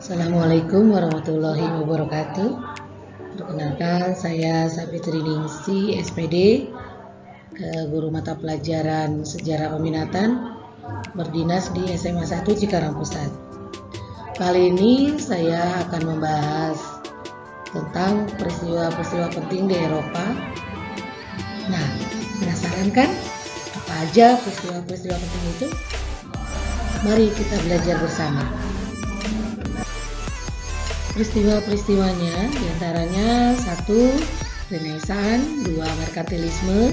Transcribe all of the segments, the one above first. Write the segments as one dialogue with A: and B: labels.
A: Assalamualaikum warahmatullahi wabarakatuh. Perkenalkan, saya Sapitri Ningsi, SPD, guru mata pelajaran Sejarah Peminatan, berdinas di SMA 1 Cikarang Pusat. Kali ini saya akan membahas tentang peristiwa-peristiwa penting di Eropa. Nah, penasaran kan? Apa aja peristiwa-peristiwa penting itu? Mari kita belajar bersama. Peristiwa-peristiwanya diantaranya 1. Renaissance, 2. Merkantilisme,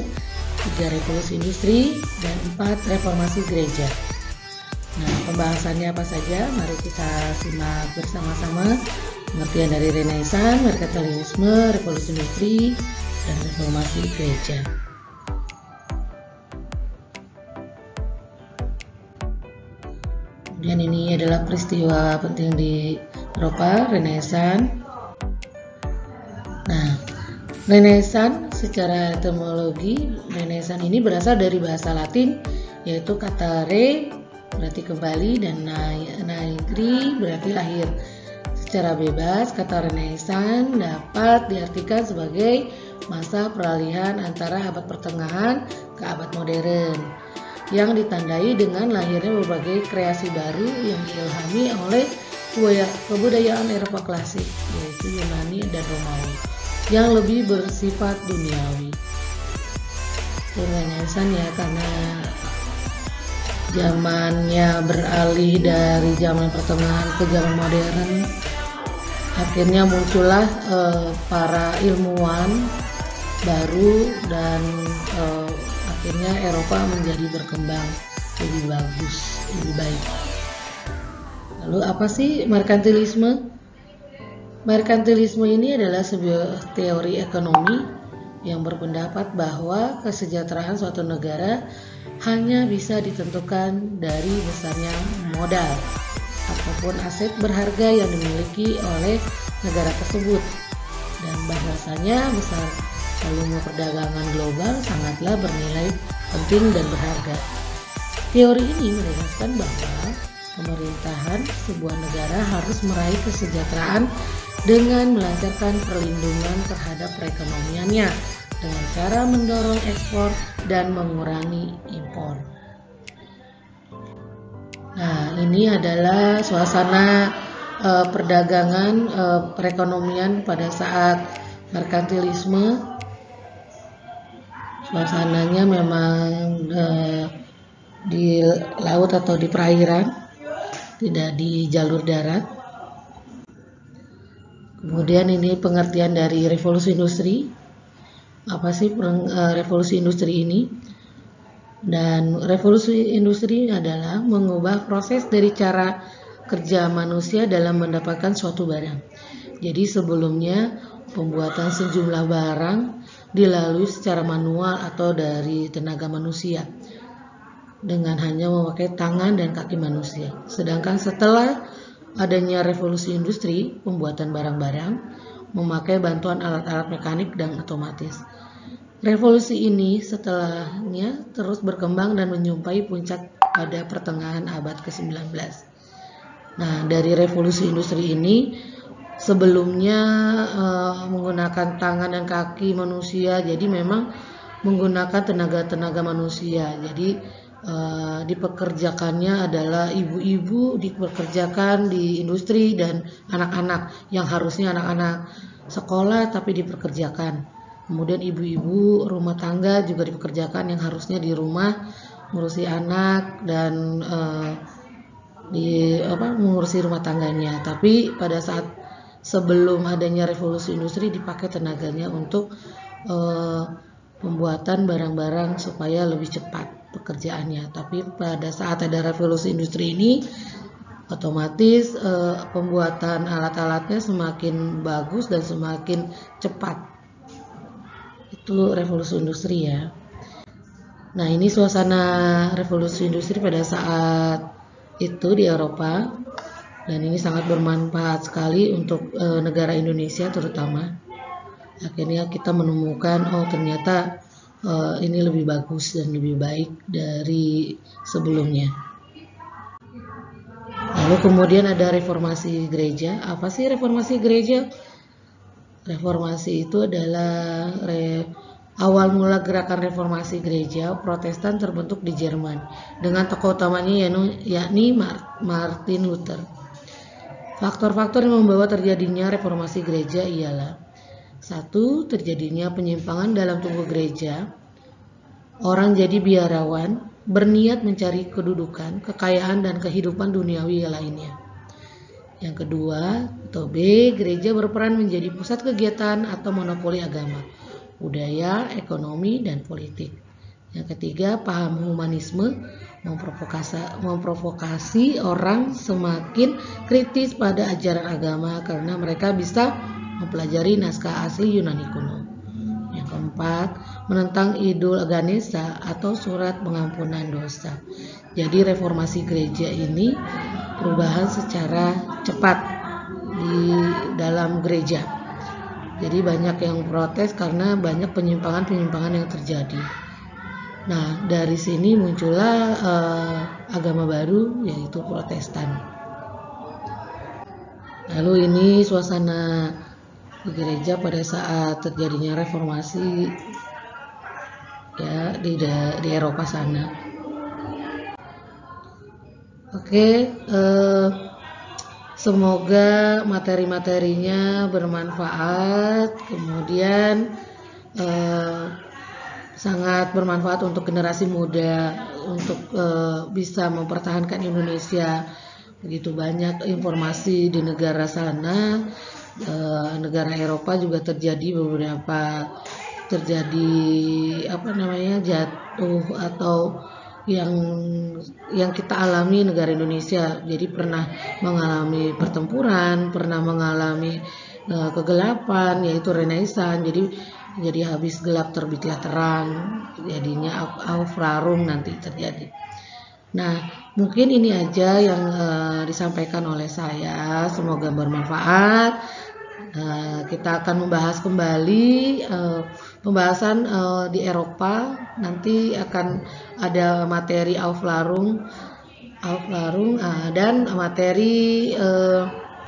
A: 3. Revolusi Industri, dan 4. Reformasi Gereja. Nah, pembahasannya apa saja? Mari kita simak bersama-sama pengertian dari Renaissance, Merkantilisme, Revolusi Industri, dan Reformasi Gereja. Kemudian ini adalah peristiwa penting di Eropa, Renaissance. Nah, Renaissance secara etimologi, Renaissance ini berasal dari bahasa Latin, yaitu kata re berarti kembali dan naigri berarti lahir. Secara bebas, kata Renaissance dapat diartikan sebagai masa peralihan antara abad pertengahan ke abad modern, yang ditandai dengan lahirnya berbagai kreasi baru yang diilhami oleh kebudayaan Eropa klasik, yaitu Yunani dan Romawi, yang lebih bersifat duniawi. Renaissance ya, karena zamannya beralih dari zaman pertengahan ke zaman modern, akhirnya muncullah para ilmuwan baru dan akhirnya Eropa menjadi berkembang lebih bagus, lebih baik. Lalu apa sih merkantilisme? Merkantilisme ini adalah sebuah teori ekonomi yang berpendapat bahwa kesejahteraan suatu negara hanya bisa ditentukan dari besarnya modal ataupun aset berharga yang dimiliki oleh negara tersebut, dan bahwasanya besar volume perdagangan global sangatlah bernilai penting dan berharga. Teori ini menegaskan bahwa pemerintahan sebuah negara harus meraih kesejahteraan dengan melancarkan perlindungan terhadap perekonomiannya dengan cara mendorong ekspor dan mengurangi impor. Nah, ini adalah suasana perdagangan perekonomian pada saat merkantilisme. Suasananya memang di laut atau di perairan, tidak di jalur darat. Kemudian ini pengertian dari revolusi industri. Apa sih revolusi industri ini? Dan revolusi industri adalah mengubah proses dari cara kerja manusia dalam mendapatkan suatu barang. Jadi sebelumnya pembuatan sejumlah barang dilalui secara manual atau dari tenaga manusia dengan hanya memakai tangan dan kaki manusia. Sedangkan setelah adanya revolusi industri, pembuatan barang-barang memakai bantuan alat-alat mekanik dan otomatis. Revolusi ini setelahnya terus berkembang dan menyampai puncak pada pertengahan abad ke-19. Nah, dari revolusi industri ini sebelumnya menggunakan tangan dan kaki manusia, jadi memang menggunakan tenaga manusia. Jadi dipekerjakannya adalah ibu-ibu dipekerjakan di industri dan anak-anak yang harusnya anak-anak sekolah tapi dipekerjakan. Kemudian ibu-ibu rumah tangga juga dipekerjakan yang harusnya di rumah ngurusi anak dan mengurusi rumah tangganya. Tapi pada saat sebelum adanya revolusi industri dipakai tenaganya untuk pembuatan barang-barang supaya lebih cepat pekerjaannya. Tapi pada saat ada revolusi industri ini, otomatis pembuatan alat-alatnya semakin bagus dan semakin cepat. Itu revolusi industri ya. Nah, ini suasana revolusi industri pada saat itu di Eropa, dan ini sangat bermanfaat sekali untuk negara Indonesia terutama. Akhirnya kita menemukan ternyata ini lebih bagus dan lebih baik dari sebelumnya. Lalu kemudian ada reformasi gereja. Apa sih reformasi gereja? Reformasi itu adalah awal mula gerakan reformasi gereja Protestan terbentuk di Jerman dengan tokoh utamanya yakni Martin Luther. Faktor-faktor yang membawa terjadinya reformasi gereja ialah: 1. Terjadinya penyimpangan dalam tubuh gereja. Orang jadi biarawan, berniat mencari kedudukan, kekayaan, dan kehidupan duniawi lainnya. Yang kedua, atau B, gereja berperan menjadi pusat kegiatan atau monopoli agama, budaya, ekonomi, dan politik. Yang ketiga, paham humanisme memprovokasi orang semakin kritis pada ajaran agama karena mereka bisa mempelajari naskah asli Yunani kuno. Yang keempat, menentang idul Ganesha atau surat pengampunan dosa. Jadi reformasi gereja ini perubahan secara cepat di dalam gereja. Jadi banyak yang protes karena banyak penyimpangan-penyimpangan yang terjadi. Nah, dari sini muncullah agama baru, yaitu Protestan. Lalu ini suasana di gereja pada saat terjadinya reformasi ya di Eropa sana. Oke, semoga materi-materinya bermanfaat, kemudian sangat bermanfaat untuk generasi muda untuk bisa mempertahankan Indonesia. Begitu banyak informasi di negara sana, negara Eropa juga terjadi beberapa jatuh atau yang kita alami negara Indonesia. Jadi pernah mengalami pertempuran, pernah mengalami kegelapan, yaitu Renaissance. Jadi habis gelap terbitlah terang, jadinya Aufklärung nanti terjadi. Nah, mungkin ini aja yang disampaikan oleh saya. Semoga bermanfaat. Kita akan membahas kembali pembahasan di Eropa. Nanti akan ada materi Aufklärung dan materi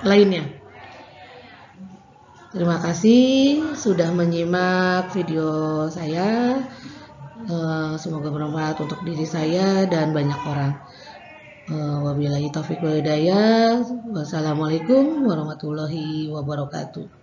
A: lainnya. Terima kasih sudah menyimak video saya. Semoga bermanfaat untuk diri saya dan banyak orang. Wabillahi taufiq wal hidayah. Wassalamualaikum warahmatullahi wabarakatuh.